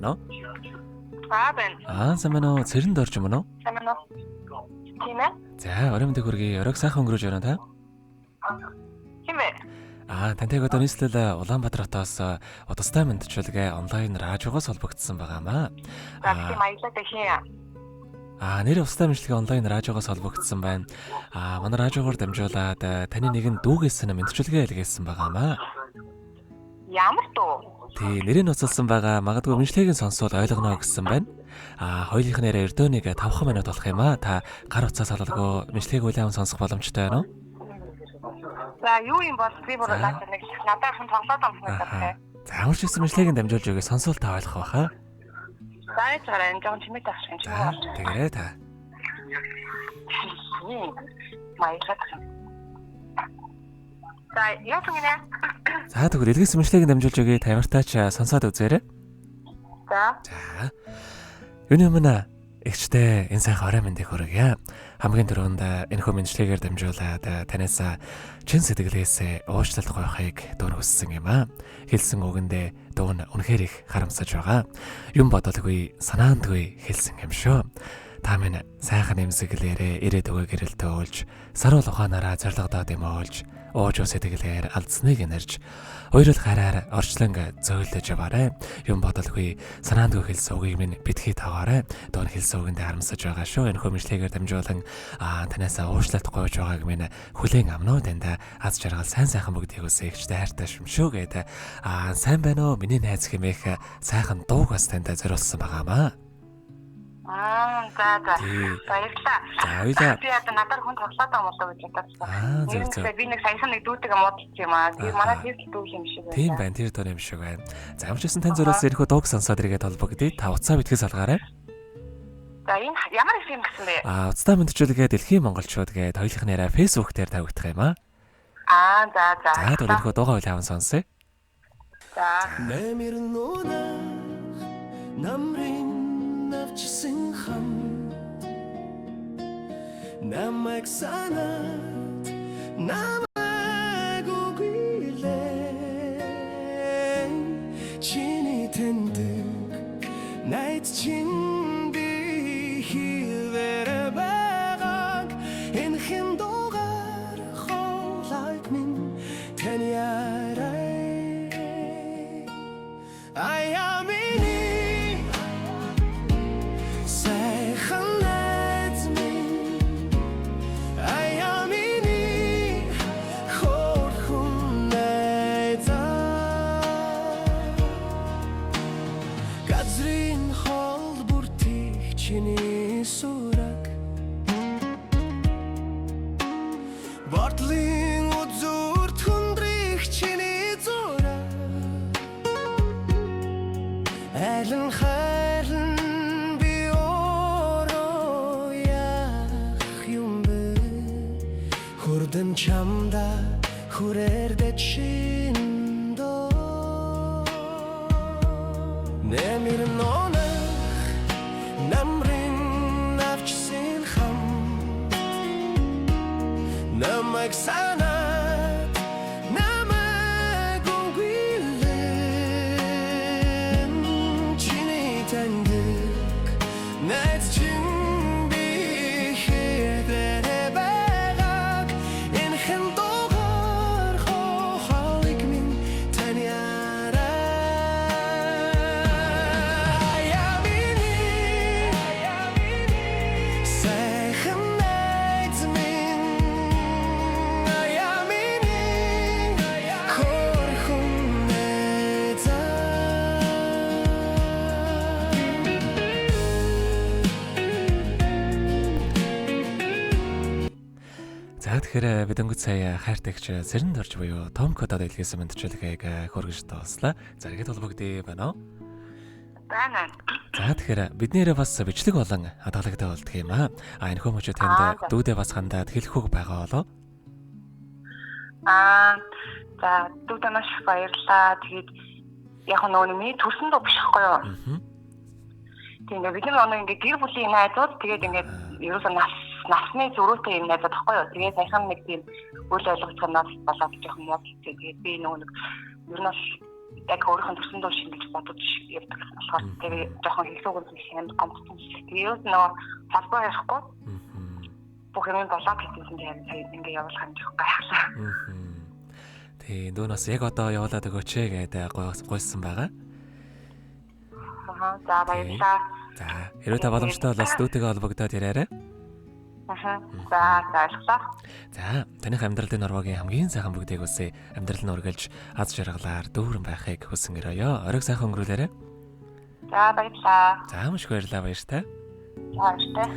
байна уу? байна. Сайн байна уу? Цэрэнд орж юм уу? Сайн байна уу? Тийм ээ. За, орой мэндийг хүргэе. Оройг сайхан өнгөрөөж байна та? Тийм ээ. Тантай одоо нийслэл Улаанбаатар хотоос удастай мэдчилгээ онлайн радиогоос холбогдсон байгаамаа. Тийм аялаад ихээ. Нэр устай мэдчилгээ онлайн радиогоос холбогдсон байна. Манай радиогоор дамжуулаад таны нэгэн дүүгээс мэдчилгээ илгээсэн байгаамаа. Ямар дүү? Тий, нэрийг ноцолсон байгаа. Магадгүй мэдчилгээг сонсвол ойлгоно гэсэн байна. Хоёулынх нь эрдөөнийг 5 минут болох юм аа. Та гар утсаас халалгүй мэдчилгээг үлэм сонсох боломжтой байна уу? За, юу юм бол би бүр надад хүн тоглоод амснаа. За, ямар ч гэсэн мэдчилгээг дамжуулж өгөө сонсвол та ойлгох байхаа. За, энэ жоон чимээ тахш юм чи. Тэгэрээ та. Маяг. За, яа гэнэ? За, тэгвэл илгэсэн мэдчилгээг дамжуулж өгье. Тамиртаач сонсоод үзээрэй. За. Юуны өмнө эгчтэй энэ сайхан орой мэндийг хүргье. Хамгийн түрүүнд энэ хөө мэдчилгээгээр дамжуулаад танаас чин сэтгэлээс уучлалт гуйхыг дүүр хүссэн юм аа. Хэлсэн үгэндээ дүүн үнэхээр их харамсаж байгаа. Юм бодолгүй, санаандгүй хэлсэн юм шүү. Та минь сайхан нэмсэглээрээ ирээд өгөө гэрэлтөө уулж, саруул ухаанаараа зорилгодоод юм уулж, ууж сэтгэлээр алдсныг нэрж, уйрал хараар орчлон зөөлдөж яваарэ. Юм бодолгүй, санаандгүй хэлсэн үгийг минь битгий тагаарэ. Дүүн хэлсэн үгэндээ харамсаж байгаа шүү. Энэ хөмөшлэгээр дамжуулан танаас уучлалт гуйж байгааг минь хүлээн авнаа танд аз жаргал сайхан бүгдийг өсөйгчтэй хайртай шүү гэдэг. Сайн байна уу? Миний найз хэмээх сайхан дууг бас танд зориулсан байгаамаа. За. Баярлалаа. Баярлалаа. Би одоо надад хүн тоглоод байгаа юм болоо гэж бодсон. Зөв. Би нэг саяхан нэг дүүтэйгээ муудчих юм аа. Тэр манай тэр дүү юм шиг байна. Тийм байна. Тэр дуу юм шиг байна. За, ямар ч гэсэн тань зориулсан ирэх дууг сонсоод иргээд холбогдъё. Та утсаа битгий салгаарай. За, энэ ямар юм гэсэн бэ? Утсаа мэдчилгээ дэлхийн монголчууд гээд хоёулынх нэраа Facebook дээр тавигдах юм аа. За. За, түрүүхөө дуугаа үл хаван сонсъё. За. Навчсан хам намайг санаад намайг үгүйлээ чиний тэндэг найт чин би хийвэр байгааг энэ хэн дугаар хоолойг минь тань ярай Бортлын үзүр түндрих чиний зураг Айлын хайрын би ороо яах юм бэ Хүрдэн чамда хүрэрдэ чиндөө Нэмир нонах намрын навчсын хам Намайг санаад намайг үгүйлээ чиний тэндэг найз чин би хэдэрэ байгааг энэ хэн дугаар хоолойг минь тань ярай сайхан найз минь Тэгэхээр бид өнгөц сая хайртагч Цэрэнд орж буюу Том кодод илгээсэн мэдчилгээг хөргөж тоослаа. За, ингээд холбогдъё байна уу? Байна. За, тэгэхээр биднээрээ бас бичлэг болон хадгалагтай болдго юм аа. Энэ хүмүүжүүд танд дүүдээ бас хандаад хэлэх үг байгаа болоо? За, дүүдээ маш баярлаа. Тэгээд яг нөгөө миний төрсөн дуу биш байхгүй юу? Тийм бид нар ингээд гэр бүлийн найзууд тэгээд ингээд ерөөсөө насны зөрүүтэй юм найзууд байхгүй юу? Тэгээд саяхан нэг тийм үйл явдлыг санаад болоод жоохон яд. Тэгээд би нөгөө нэг ер нь яг өөрийнхөө төрсөн дуу шингэж бодож явдаг болохоор тэгээ жоохон хэлсүүгэн хэлсэн гомдсон. Тэгээ юу нөө холбоо ярихгүй. Бүх юм болоо гэдгийгсэн тэгээд ингээ явуулах юм жоохон гайхалаа. Тэгээ дуунаас яг одоо явуулаад өгөөч гэдэг гойсон байгаа. За баярлалаа. За хэрвээ та боломжтой бол студиутэйгээ холбогдоод яриарай. За баярлалаа. За таних амьдралын нурвагийн хамгийн сайхан бүгдийг үсэ амьдрал нь үргэлж аз жаргалаар дүүрэн байхыг хүсэнгэрөөё. Оройг сайхан өнгөрүүлээрэй. За баярлалаа. За маш их баярлалаа баяртай. За баяртай.